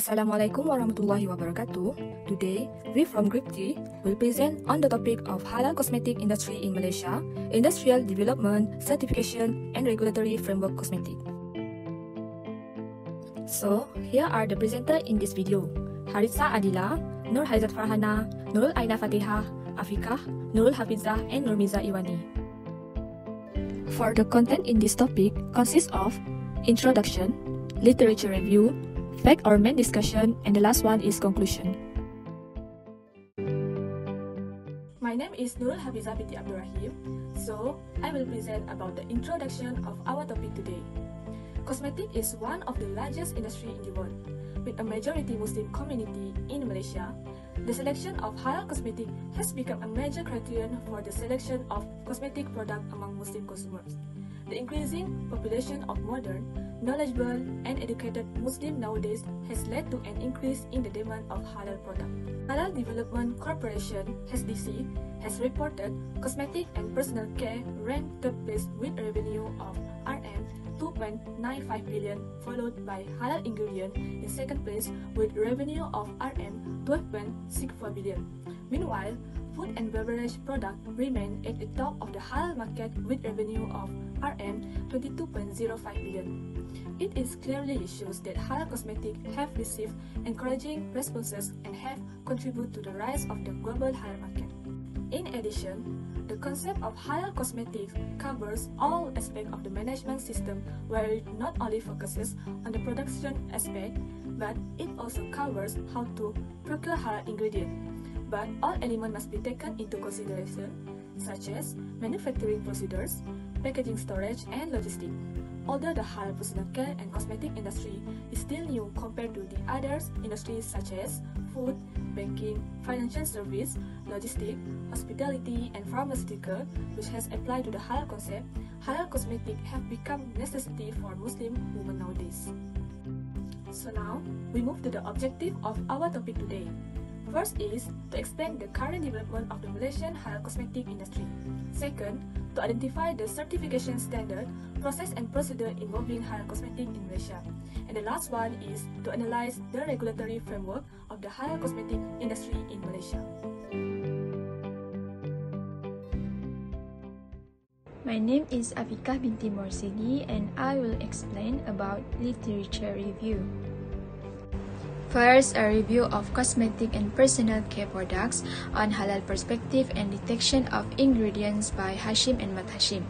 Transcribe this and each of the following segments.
Assalamualaikum warahmatullahi wabarakatuh. Today, we from Group T will present on the topic of halal cosmetic industry in Malaysia, industrial development, certification, and regulatory framework cosmetic. So, here are the presenters in this video: Haritha Adila, Nur Haizat Farhana, Nurul Aina Fatihah, Afikah, Nurul Hafizah, and Nurmiza Iwani. For the content in this topic consists of introduction, literature review, fact or main discussion, and the last one is conclusion. My name is Nurul Hafizah binti Abdurrahim, so I will present about the introduction of our topic today. Cosmetic is one of the largest industry in the world. With a majority Muslim community in Malaysia, the selection of halal cosmetic has become a major criterion for the selection of cosmetic products among Muslim consumers. The increasing population of modern, knowledgeable, and educated Muslims nowadays has led to an increase in the demand of halal products. Halal Development Corporation (HDC) has reported cosmetic and personal care ranked third place with a revenue of Rm 2.95 billion, followed by halal ingredient in second place with revenue of Rm 12.64 billion. Meanwhile, food and beverage products remain at the top of the halal market with revenue of Rm 22.05 billion. It is clearly shows that halal cosmetics have received encouraging responses and have contributed to the rise of the global halal market. In addition, the concept of halal cosmetics covers all aspects of the management system, where it not only focuses on the production aspect, but it also covers how to procure halal ingredients. But all elements must be taken into consideration, such as manufacturing procedures, packaging, storage, and logistics. Although the halal personal care and cosmetic industry is still new compared to the other industries such as food, banking, financial service, logistics, hospitality, and pharmaceutical, which has applied to the halal concept, halal cosmetics have become necessity for Muslim women nowadays. So now, we move to the objective of our topic today. First is to explain the current development of the Malaysian halal cosmetic industry. Second, to identify the certification standard, process and procedure involving halal cosmetic in Malaysia. And the last one is to analyze the regulatory framework of the halal cosmetic industry in Malaysia. My name is Afikah binti Morsidi, and I will explain about literature review. First, a review of cosmetic and personal care products on halal perspective and detection of ingredients by Hashim and Mat Hashim.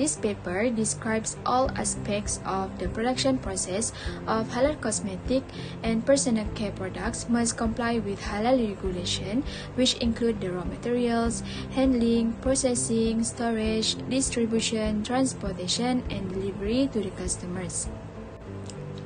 This paper describes all aspects of the production process of halal cosmetic and personal care products must comply with halal regulation, which include the raw materials, handling, processing, storage, distribution, transportation, and delivery to the customers.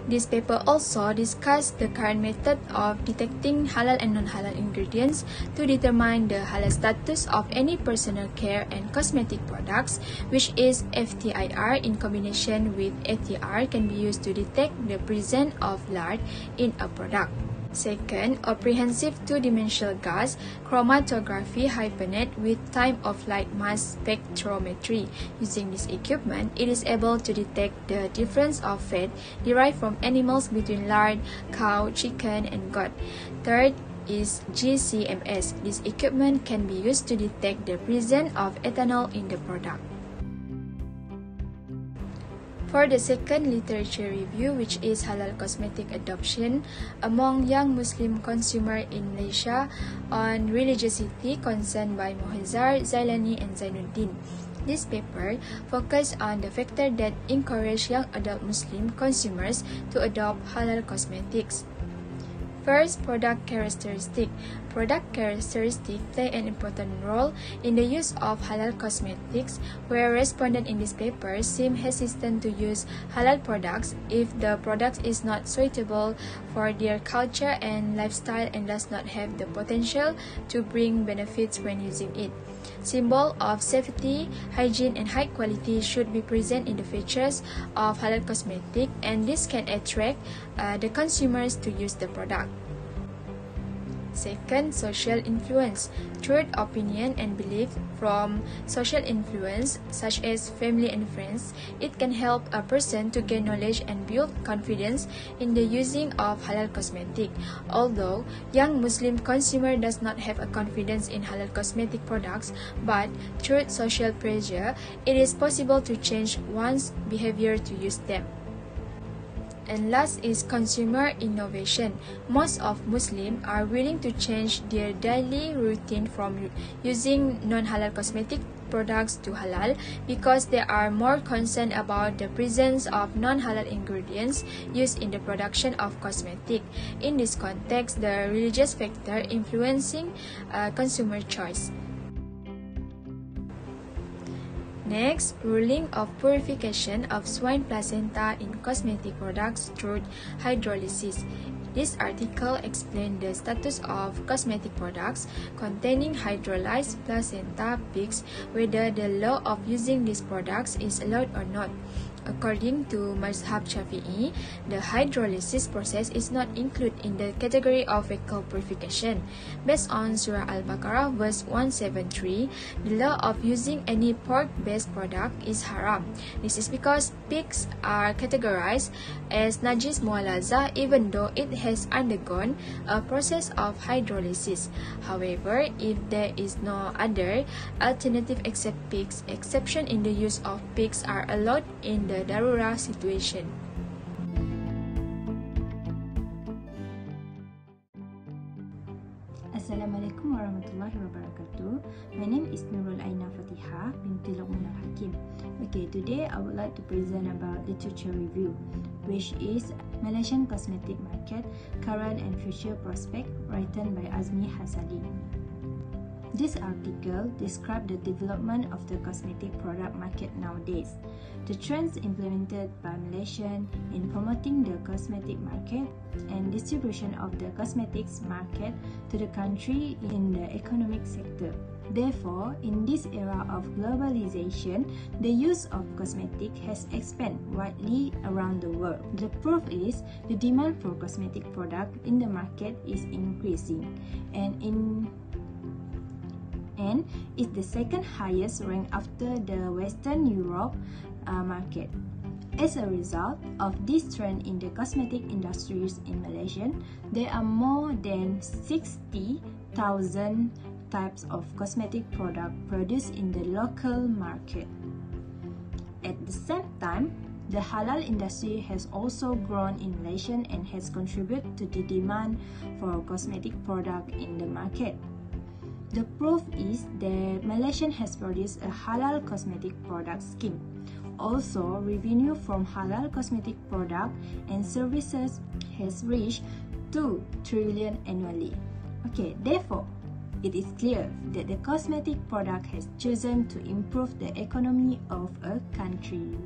This paper also discussed the current method of detecting halal and non-halal ingredients to determine the halal status of any personal care and cosmetic products, which is FTIR in combination with ATR can be used to detect the presence of lard in a product. Second, comprehensive two-dimensional gas chromatography hyphenate with time-of-flight mass spectrometry. Using this equipment, it is able to detect the difference of fat derived from animals between lard, cow, chicken, and goat. Third is GCMS. This equipment can be used to detect the presence of ethanol in the product. For the second literature review, which is halal cosmetic adoption among young Muslim consumer in Malaysia on religiosity, concerned by Mohazar, Zailani, and Zainuddin. This paper focused on the factor that encourage young adult Muslim consumers to adopt halal cosmetics. First, product characteristic. Product characteristics play an important role in the use of halal cosmetics, where respondents in this paper seem hesitant to use halal products if the product is not suitable for their culture and lifestyle and does not have the potential to bring benefits when using it. Symbol of safety, hygiene, and high quality should be present in the features of halal cosmetic, and this can attract the consumers to use the product. Second, social influence. Third, opinion and belief from social influence, such as family and friends. It can help a person to gain knowledge and build confidence in the using of halal cosmetic. Although young Muslim consumer does not have a confidence in halal cosmetic products, but through social pressure, it is possible to change one's behavior to use them. And last is consumer innovation. Most of Muslims are willing to change their daily routine from using non-halal cosmetic products to halal because they are more concerned about the presence of non-halal ingredients used in the production of cosmetic. In this context, the religious factor influencing consumer choice. Next, ruling of purification of swine placenta in cosmetic products through hydrolysis. This article explains the status of cosmetic products containing hydrolyzed placenta pigs, whether the law of using these products is allowed or not. According to Mazhab Shafi'i, the hydrolysis process is not included in the category of fecal purification. Based on Surah Al-Baqarah verse 173, the law of using any pork-based product is haram. This is because pigs are categorized as najis mu'alaza even though it has undergone a process of hydrolysis. However, if there is no other alternative except pigs, exception in the use of pigs are allowed in the Darura situation. Assalamualaikum warahmatullahi wabarakatuh. My name is Nurul Aina Fatihah binti Luqman Al-Hakim. Okay, today I would like to present about literature review, which is Malaysian Cosmetic Market, Current and Future Prospect, written by Azmi Hasali. This article describes the development of the cosmetic product market nowadays, the trends implemented by Malaysians in promoting the cosmetic market, and distribution of the cosmetics market to the country in the economic sector. Therefore, in this era of globalization, the use of cosmetic has expanded widely around the world. The proof is the demand for cosmetic product in the market is increasing, and is the second highest ranked after the Western Europe market. As a result of this trend in the cosmetic industries in Malaysia, there are more than 60,000 types of cosmetic product produced in the local market. At the same time, the halal industry has also grown in Malaysia and has contributed to the demand for cosmetic product in the market. The proof is that Malaysia has produced a halal cosmetic product scheme. Also, revenue from halal cosmetic product and services has reached 2 trillion annually. Okay, therefore, it is clear that the cosmetic product has chosen to improve the economy of a country.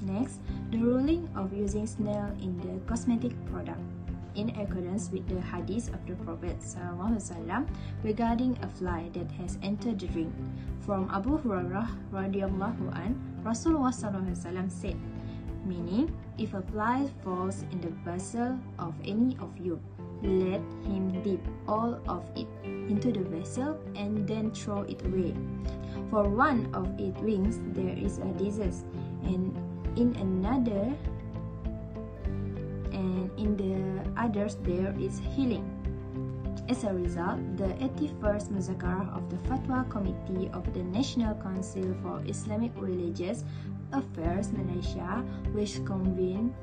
Next, the ruling of using snail in the cosmetic product. In accordance with the hadith of the Prophet ﷺ regarding a fly that has entered the ring. From Abu Hurairah radhiyallahu an, Rasulullah ﷺ said, meaning, if a fly falls in the vessel of any of you, let him dip all of it into the vessel and then throw it away. For one of its wings there is a disease, and in the others there is healing. As a result, the 81st Muzakarah of the Fatwa Committee of the National Council for Islamic Religious Affairs Malaysia, which convened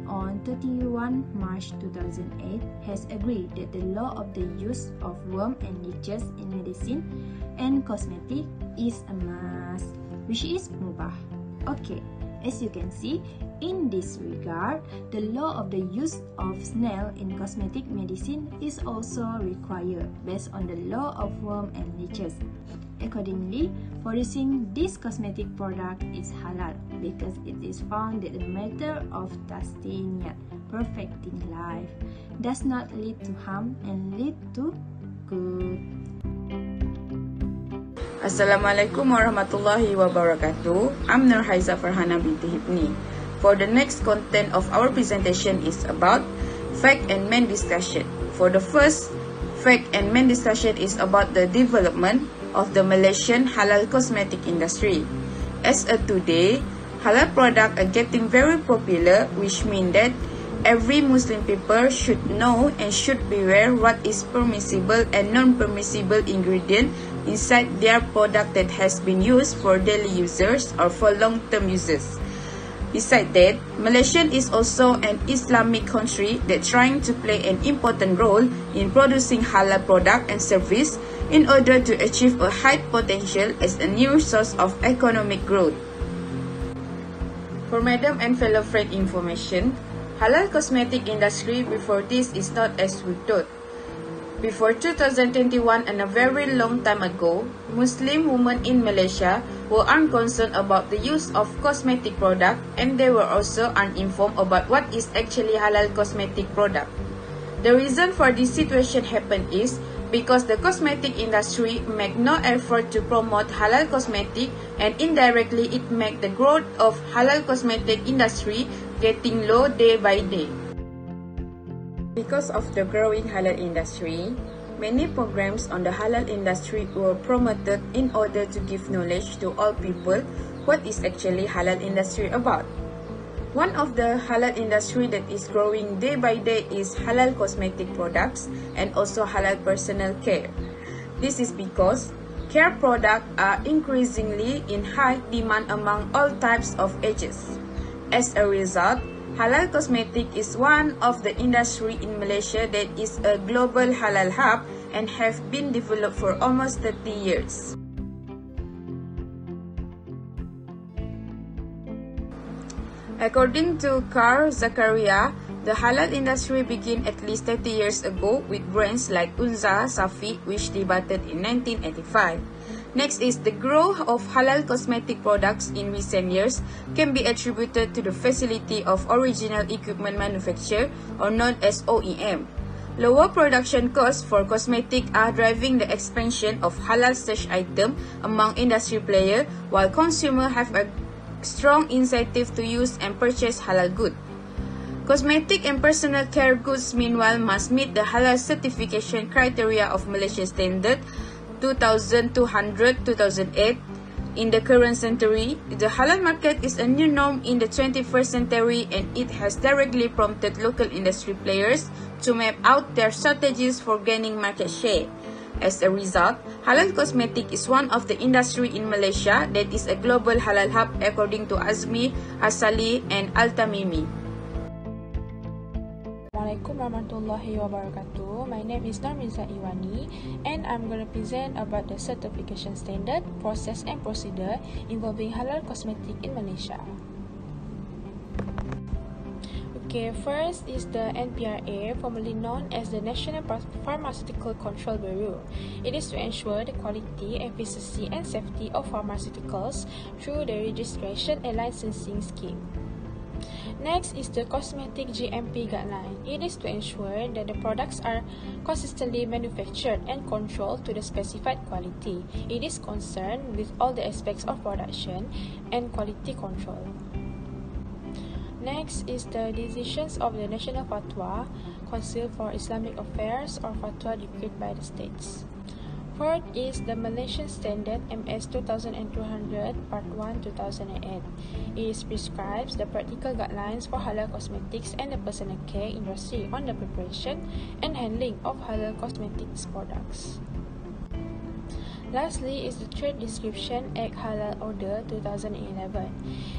on 31 March 2008, has agreed that the law of the use of worm and leeches in medicine and cosmetic is a must, which is mubah. Okay, as you can see, in this regard, the law of the use of snail in cosmetic medicine is also required based on the law of worm and leeches. Accordingly, producing this cosmetic product is halal because it is found that the matter of tastiniyat, perfecting life, does not lead to harm and lead to good. Assalamualaikum warahmatullahi wabarakatuh. I'm Nurhaiza Farhana binti Hibni. For the next content of our presentation is about fact and main discussion. For the first fact and main discussion is about the development of the Malaysian halal cosmetic industry. As of today, halal products are getting very popular, which means that every Muslim people should know and should beware what is permissible and non-permissible ingredient inside their product that has been used for daily users or for long-term users. Besides that, Malaysia is also an Islamic country that trying to play an important role in producing halal product and service in order to achieve a high potential as a new source of economic growth. For Madam and fellow friend information, halal cosmetic industry before this is not as we thought. Before 2021 and a very long time ago, Muslim women in Malaysia were unconcerned about the use of cosmetic product and they were also uninformed about what is actually halal cosmetic product. The reason for this situation happened is because the cosmetic industry make no effort to promote halal cosmetic and indirectly it make the growth of halal cosmetic industry getting low day by day. Because of the growing halal industry, many programs on the halal industry were promoted in order to give knowledge to all people what is actually halal industry about. One of the halal industry that is growing day by day is halal cosmetic products and also halal personal care. This is because care products are increasingly in high demand among all types of ages. As a result, halal cosmetic is one of the industry in Malaysia that is a global halal hub and have been developed for almost 30 years. According to Carl Zakaria, the halal industry began at least 30 years ago with brands like Unza, Safi, which debuted in 1985. Next is the growth of halal cosmetic products in recent years can be attributed to the facility of original equipment manufacture or known as OEM. Lower production costs for cosmetic are driving the expansion of halal search item among industry players while consumers have a strong incentive to use and purchase halal goods. Cosmetic and personal care goods meanwhile must meet the halal certification criteria of Malaysian Standard 2200-2008. In the current century, the halal market is a new norm in the 21st century and it has directly prompted local industry players to map out their strategies for gaining market share. As a result, halal cosmetic is one of the industry in Malaysia that is a global halal hub according to Azmi, Asali and Al-Tamimi. Assalamualaikum warahmatullahi wabarakatuh. My name is Normiza Iwani and I'm going to present about the certification standard, process and procedure involving halal cosmetic in Malaysia. Okay, first is the NPRA, formerly known as the National Pharmaceutical Control Bureau. It is to ensure the quality, efficacy and safety of pharmaceuticals through the registration and licensing scheme. Next is the Cosmetic GMP guideline. It is to ensure that the products are consistently manufactured and controlled to the specified quality. It is concerned with all the aspects of production and quality control. Next is the decisions of the National Fatwa Council for Islamic Affairs or Fatwa decreed by the states. Fourth is the Malaysian Standard MS 2200 Part 1 2008. It prescribes the practical guidelines for halal cosmetics and the personal care industry on the preparation and handling of halal cosmetics products. Lastly is the Trade Description Act Halal Order 2011.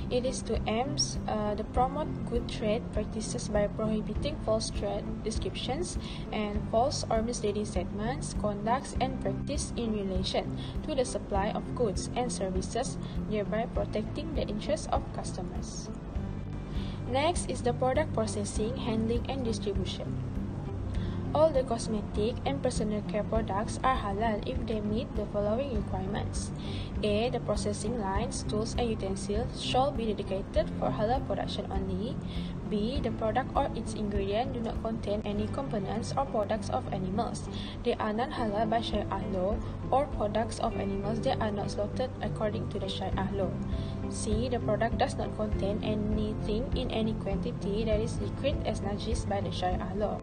It is to aims to promote good trade practices by prohibiting false trade descriptions and false or misleading statements, conducts and practice in relation to the supply of goods and services, thereby protecting the interests of customers. Next is the product processing, handling and distribution. All the cosmetic and personal care products are halal if they meet the following requirements. A. The processing lines, tools and utensils shall be dedicated for halal production only. B. The product or its ingredient do not contain any components or products of animals. They are non-halal by Syariah law, or products of animals that are not slaughtered according to the Syariah law. C. The product does not contain anything in any quantity that is decreed as najis by the Syariah law.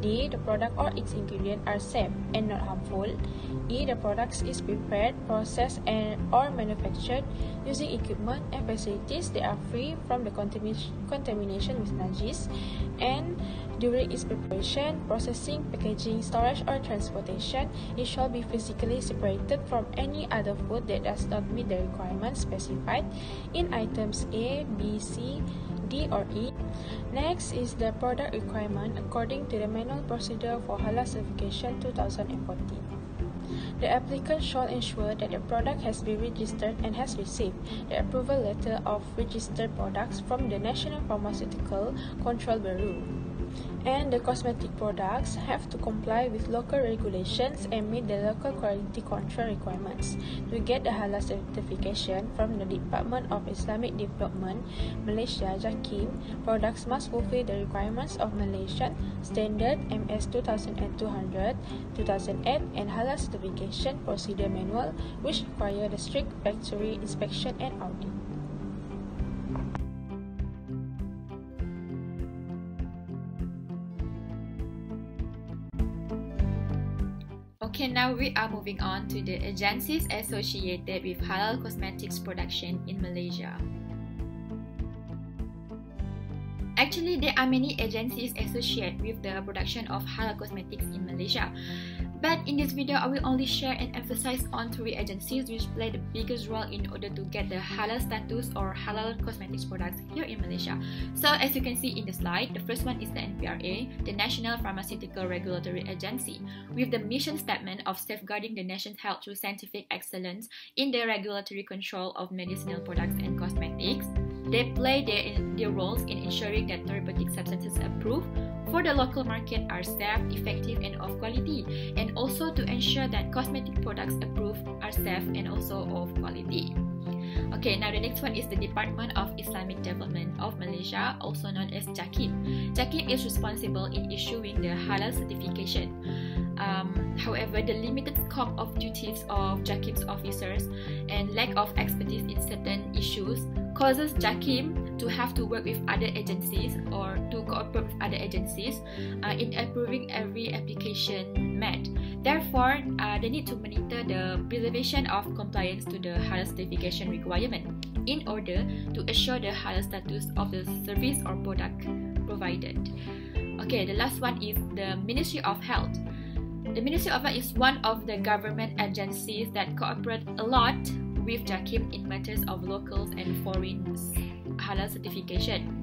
D. The product or its ingredient are safe and not harmful. E. The product is prepared, processed, or manufactured using equipment and facilities that are free from the contamination with najis, and during its preparation, processing, packaging, storage, or transportation, it shall be physically separated from any other food that does not meet the requirements specified in items A, B, C, D, or E. Next is the product requirement according to the Manual Procedure for Halal Certification 2014. The applicant shall ensure that the product has been registered and has received the approval letter of registered products from the National Pharmaceutical Control Bureau. And the cosmetic products have to comply with local regulations and meet the local quality control requirements. To get the halal certification from the Department of Islamic Development, Malaysia JAKIM, products must fulfill the requirements of Malaysian Standard MS 2200, 2008 and Halal Certification Procedure Manual, which require the strict factory inspection and audit. Okay, now we are moving on to the agencies associated with halal cosmetics production in Malaysia. Actually, there are many agencies associated with the production of halal cosmetics in Malaysia. But in this video, I will only share and emphasize on 3 agencies which play the biggest role in order to get the halal status or halal cosmetics products here in Malaysia. So as you can see in the slide, the first one is the NPRA, the National Pharmaceutical Regulatory Agency, with the mission statement of safeguarding the nation's health through scientific excellence in the regulatory control of medicinal products and cosmetics. They play their roles in ensuring that therapeutic substances approved for the local market are safe, effective, and of quality, and also to ensure that cosmetic products approved are safe and also of quality. Okay, now the next one is the Department of Islamic Development of Malaysia, also known as JAKIM. JAKIM is responsible in issuing the halal certification. However, the limited scope of duties of JAKIM's officers and lack of expertise in certain issues causes JAKIM to have to work with other agencies or to cooperate with other agencies in approving every application made. Therefore, they need to monitor the preservation of compliance to the halal certification requirement in order to assure the halal status of the service or product provided. Okay, the last one is the Ministry of Health. The Ministry of Health is one of the government agencies that cooperate a lot with JAKIM in matters of local and foreign halal certification.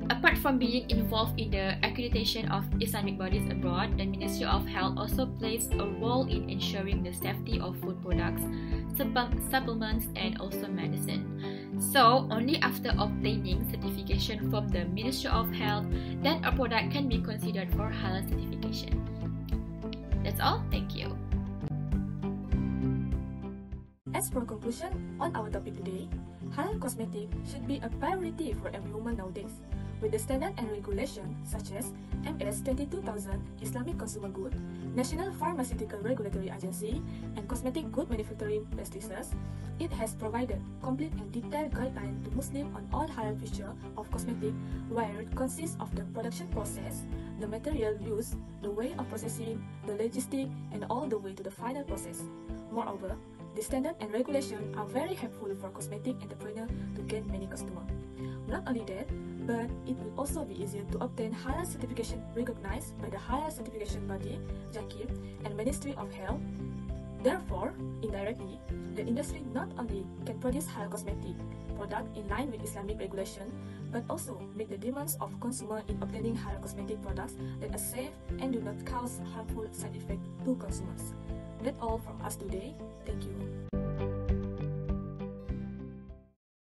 Apart from being involved in the accreditation of Islamic bodies abroad, the Ministry of Health also plays a role in ensuring the safety of food products, supplements, and also medicine. So, only after obtaining certification from the Ministry of Health, then a product can be considered for halal certification. That's all. Thank you. As for conclusion on our topic today, halal cosmetic should be a priority for every woman nowadays. With the standard and regulation such as MS 22000 Islamic Consumer Good, National Pharmaceutical Regulatory Agency, and Cosmetic Good Manufacturing Practices, it has provided complete and detailed guidelines to Muslims on all halal features of cosmetic, where it consists of the production process, the material used, the way of processing, the logistics, and all the way to the final process. Moreover, the standard and regulation are very helpful for cosmetic entrepreneurs to gain many customers. Not only that, but it will also be easier to obtain halal certification recognized by the halal certification body, JAKIM, and Ministry of Health. Therefore, indirectly, the industry not only can produce halal cosmetic products in line with Islamic regulation, but also meet the demands of consumers in obtaining halal cosmetic products that are safe and do not cause harmful side effects to consumers. That's all from us today. Thank you.